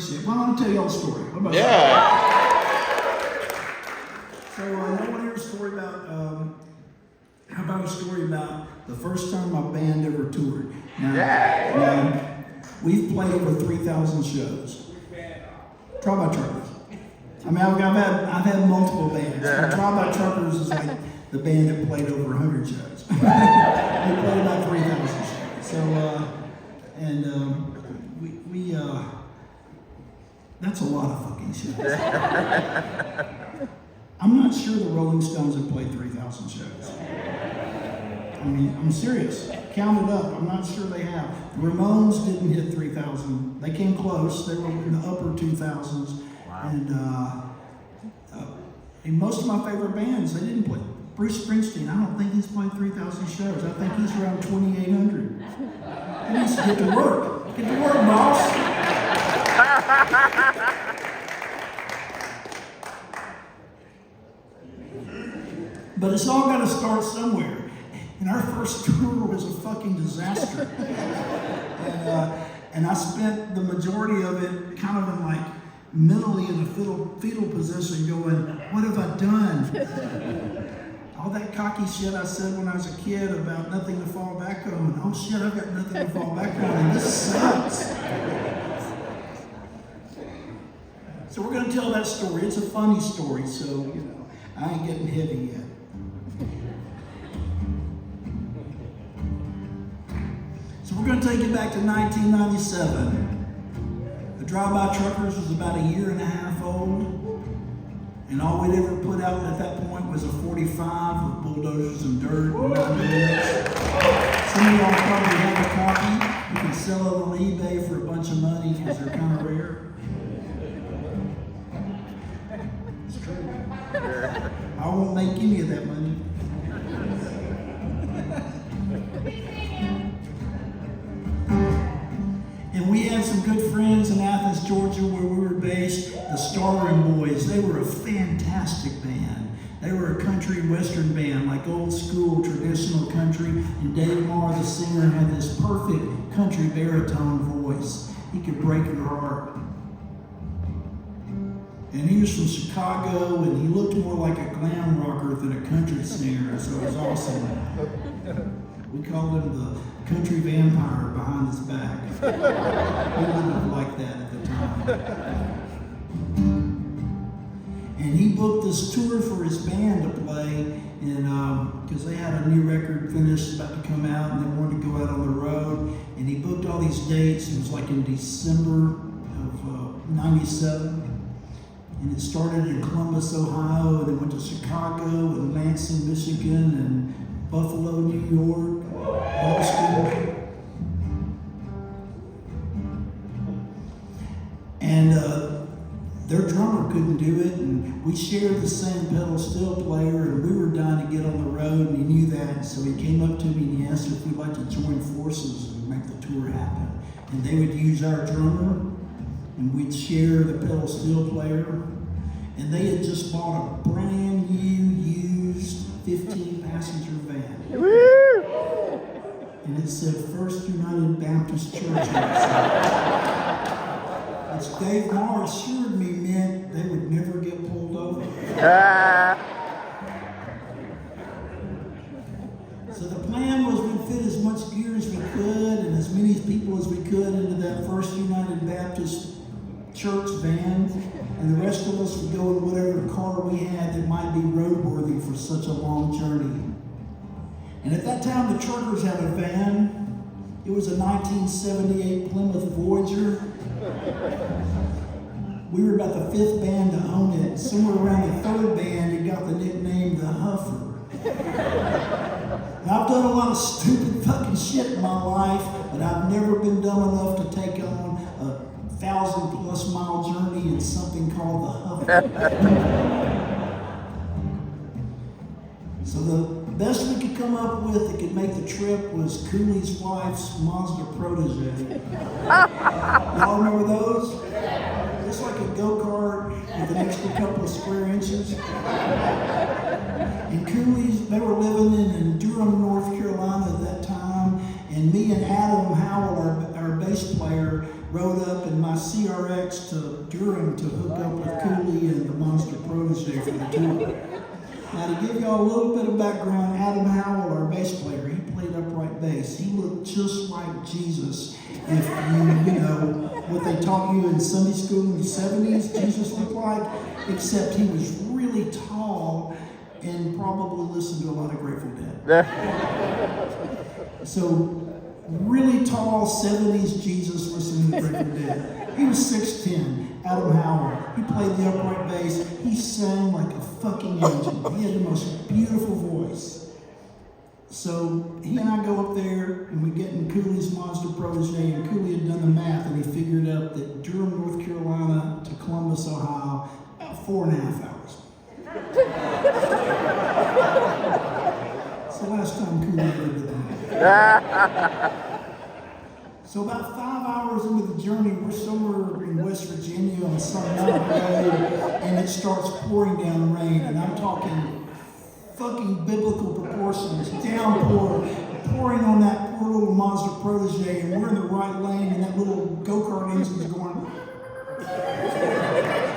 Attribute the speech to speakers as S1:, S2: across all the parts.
S1: shit. Well, I'll tell y'all a story. What about
S2: Yeah.
S1: So, I want to hear a story about, how about a story about the first time my band ever toured? Now, we've played over 3,000 shows. Try by Truckers. I mean, I've had multiple bands. Try by Truckers is like the band that played over 100 shows. We played about 3,000 shows. So, we that's a lot of fucking shows. I'm not sure the Rolling Stones have played 3,000 shows. I mean, I'm serious. Count it up. I'm not sure they have. The Ramones didn't hit 3,000. They came close. They were in the upper 2,000s. Wow. And most of my favorite bands, they didn't play. Bruce Springsteen, I don't think he's played 3,000 shows. I think he's around 2,800. He needs to get to work. Get to work, boss. But it's all got to start somewhere. And our first tour was a fucking disaster. And I spent the majority of it kind of in like mentally in a fetal position going, what have I done? All that cocky shit I said when I was a kid about nothing to fall back on. And oh shit, I've got nothing to fall back on. And this sucks. So we're going to tell that story. It's a funny story, so, you know, I ain't getting heavy yet. So we're going to take it back to 1997. The Drive-By Truckers was about a year and a half old, and all we'd ever put out at that point was a 45 with bulldozers and dirt and non-bullets. Some of y'all probably have a copy. You can sell it on eBay for a bunch of money because they're kind of rare. It's true. I won't make any of that money. And we had some good friends in Athens, Georgia, where we were based, the Starring Boys. They were a fantastic band. They were a country western band, like old school traditional country. And Dave Marr, the singer, had this perfect country baritone voice. He could break your heart. And he was from Chicago, and he looked more like a glam rocker than a country singer, so it was awesome. We called him the country vampire behind his back. He looked like that at the time. And he booked this tour for his band to play, and because they had a new record finished about to come out, and they wanted to go out on the road. And he booked all these dates. It was like in December of '97. And it started in Columbus, Ohio, and it went to Chicago and Lansing, Michigan, and Buffalo, New York, Boston. And their drummer couldn't do it, and we shared the same pedal steel player, and we were dying to get on the road, and he knew that, so he came up to me and he asked if we'd like to join forces and make the tour happen. And they would use our drummer, and we'd share the pedal steel player. And they had just bought a brand new, used 15-passenger van. And it said First United Baptist Church on the side. Which Dave Marr assured me meant they would never get pulled over. So the plan was we'd fit as much gear as we could and as many people as we could into that First United Baptist Church van, and the rest of us would go in whatever car we had that might be roadworthy for such a long journey. And at that time, the Truckers had a van. It was a 1978 Plymouth Voyager. We were about the 5th band to own it. Somewhere around the 3rd band, it got the nickname the Huffer. Now, I've done a lot of stupid fucking shit in my life, but I've never been dumb enough to take on a 1,000+ mile journey in something called the Huffer. So the best we could come up with that could make the trip was Cooley's wife's Mazda Protege. Y'all remember those? It's like a go-kart with an extra couple of square inches. And Cooley's, they were living in Durham, North Carolina at that time. And me and Adam Howell, our bass player, rode up in my CRX to Durham to hook up with Cooley and the Monster Protege for the tour. Now, to give y'all a little bit of background, Adam Howell, our bass player, he played upright bass. He looked just like Jesus. If you know, what they taught you in Sunday school in the 70s, Jesus looked like, except he was really tall and probably listened to a lot of Grateful Dead. So, really tall 70s Jesus listening to Grateful Dead. He was 6'10", Adam Howell. He played the upright bass. He sang like a fucking angel. He had the most beautiful voice. So he and I go up there and we get in Cooley's Monster Protege, and Cooley had done the math and he figured out that Durham, North Carolina to Columbus, Ohio, about 4.5 hours. It's the last time Cooley ever did that. So about 5 hours into the journey, we're somewhere in West Virginia on some mountain road, and it starts pouring down rain, and I'm talking fucking biblical proportions, downpour, pouring on that poor little Monster Protege, and we're in the right lane, and that little go-kart engine's going.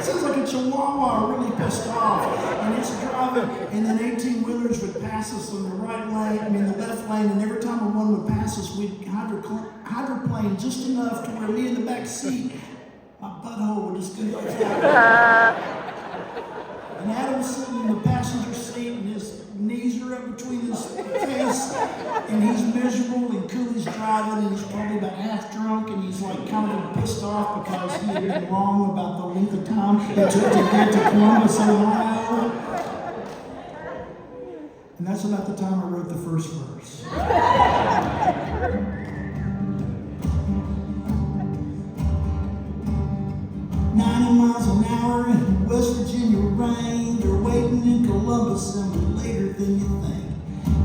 S1: Sounds like a chihuahua, really pissed off, and it's driving, and then 18-wheelers would pass us on the right lane, the left lane, and every time one would pass us, we'd hydroplane just enough to where me in the back seat, my butthole would just go like that. And Adam's sitting in the passenger seat, and his knees are up between his face, and he's miserable, and Cooley's driving, and he's probably about half drunk, and he's like kind of pissed off because he had been wrong about the length of time it took to get to Columbus, Ohio. And that's about the time I wrote the first verse. 90 miles an hour in West Virginia rain. They're waiting in Columbus and we're later than you think.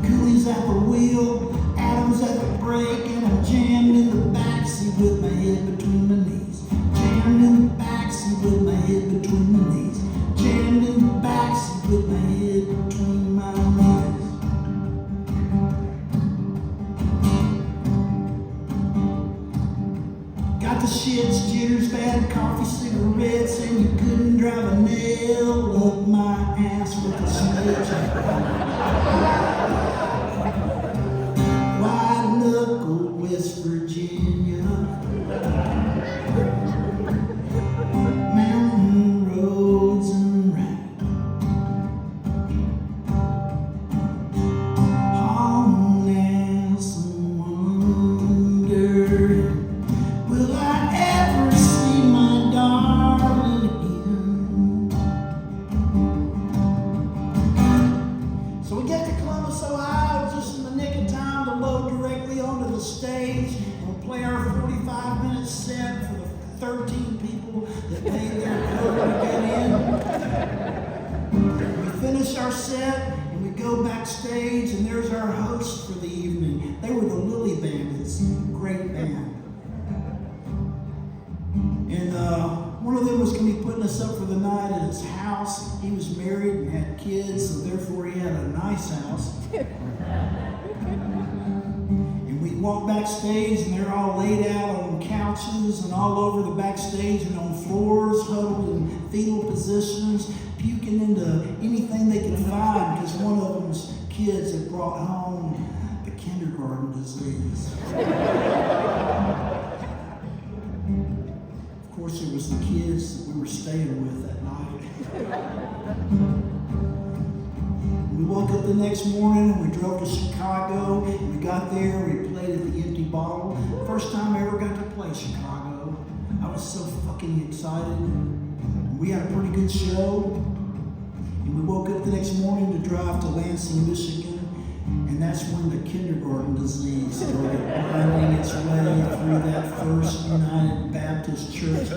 S1: Cooley's at the wheel, Adam's at the brake, and I'm jammed in the backseat with my head between my knees. Jammed in the backseat with my head between my knees. Jammed in the backseat with my head between my knees. Got the shits, jitters, bad coffee, cigarettes, and you couldn't drive a nail up my ass with a sledgehammer. White Knuckle, West Virginia. Mountain roads and rain. Homeless and wonder. Will I ever see my darling again? So we get to Columbus, Ohio, just in the nick of time to load directly onto the stage and we'll play our 45-minute set for the 13 people that paid their quota to get in. We finish our set and we go backstage, and there's our host for the evening. They were the Lily Bandits, great band. And one of them was going to be putting us up for the night at his house. He was married and had kids, so therefore he had a nice house. And we walk backstage, and they're all laid out on couches and all over the backstage and on floors, huddled in fetal positions, puking into anything they could find, because one of them's kids had brought home the kindergarten disease. Of course, it was the kids that we were staying with that night. We woke up the next morning and we drove to Chicago. And we got there, we played at the Empty Bottle. First time I ever got to play Chicago. I was so fucking excited. We had a pretty good show. And we woke up the next morning to drive to Lansing, Michigan. And that's when the kindergarten disease started finding its way through that First United Baptist Church.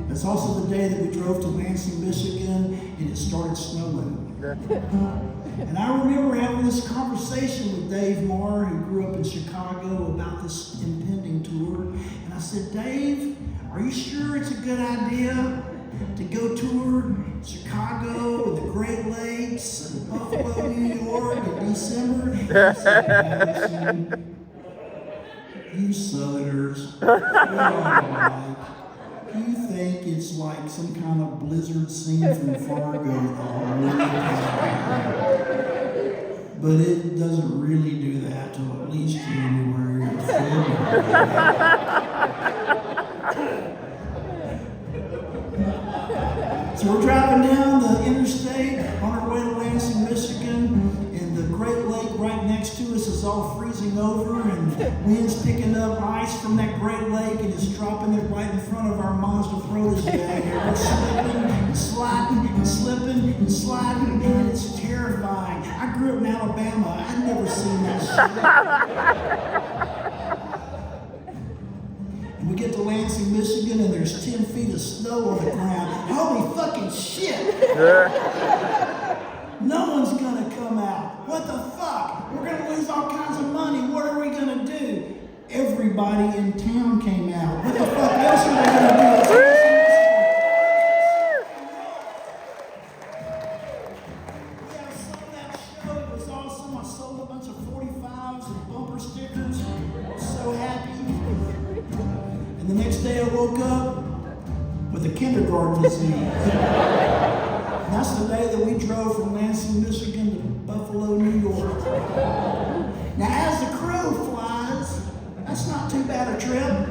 S1: That's also the day that we drove to Lansing, Michigan, and it started snowing. And I remember having this conversation with Dave Marr, who grew up in Chicago, about this impending tour. And I said, Dave, are you sure it's a good idea to go tour Chicago and the Great Lakes and Buffalo, New York in December? You Southerners. Oh, you think it's like some kind of blizzard scene from Fargo the whole time. But it doesn't really do that till at least January or February. So we're driving down the interstate on our way to Lansing, Michigan, and the Great Lake right next to us is all freezing over, and wind's picking up ice from that Great Lake, and it's dropping it right in front of our Mazda protege, and we're slipping and sliding and slipping and sliding, and it's terrifying. I grew up in Alabama. I'd never seen that shit. We get to Lansing, Michigan, and there's 10 feet of snow on the ground. Holy fucking shit! No one's gonna come out. What the fuck? We're gonna lose all kinds of money. What are we gonna do? Everybody in town came out. What the fuck else are they gonna do? Yeah, I saw that show. It was awesome. I sold a bunch of 45s and bumper stickers. I was so happy. The next day I woke up with a kindergarten disease. And that's the day that we drove from Lansing, Michigan to Buffalo, New York. Now as the crow flies, that's not too bad a trip.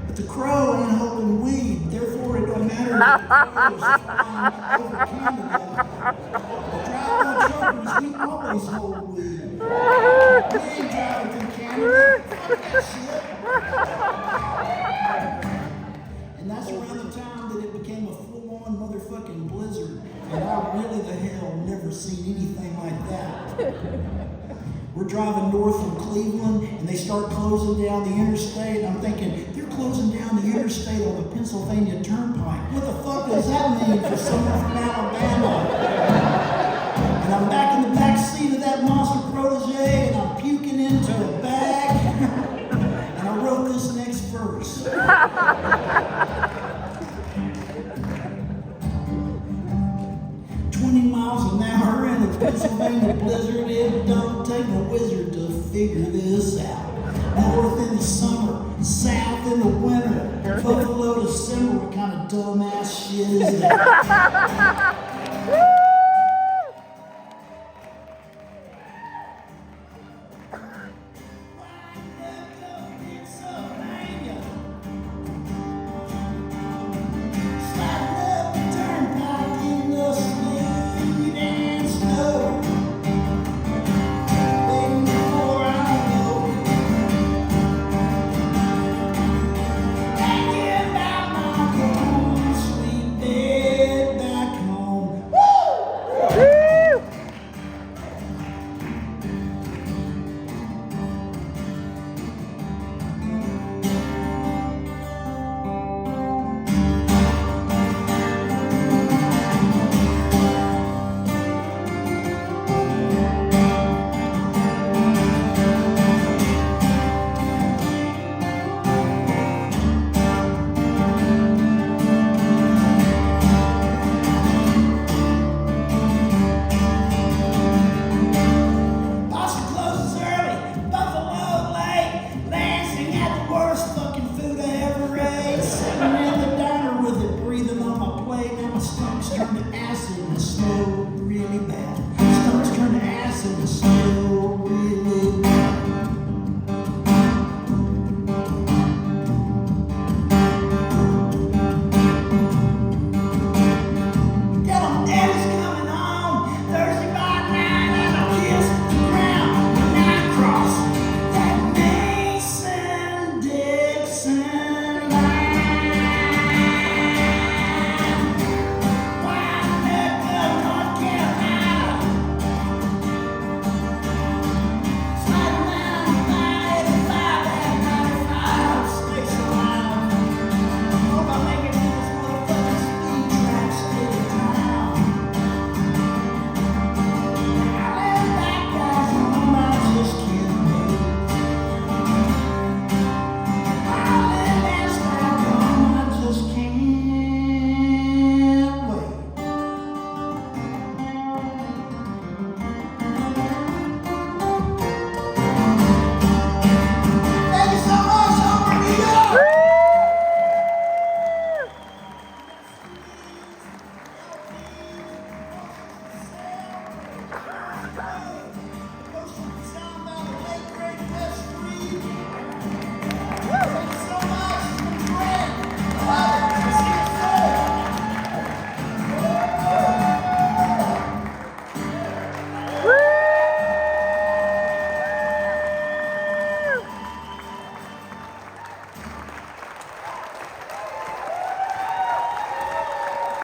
S1: But the crow ain't holding weed, therefore it don't matter if the crow is flying over Canada. The drive-by truckers, we always hold weed. We ain't driving through Canada. Fuck that shit. And that's around the time that it became a full-on motherfucking blizzard. And I really the hell never seen anything like that. We're driving north from Cleveland, and they start closing down the interstate. I'm thinking, they're closing down the interstate on the Pennsylvania Turnpike. What the fuck does that mean for someone from Alabama? And I'm back in the back seat of that monster protege, and I'm puking into a bag. And I wrote this next verse. 20 miles an hour in a Pennsylvania blizzard. It don't take a wizard to figure this out. North in the summer, south in the winter, Buffalo December. What kind of dumbass shit is that?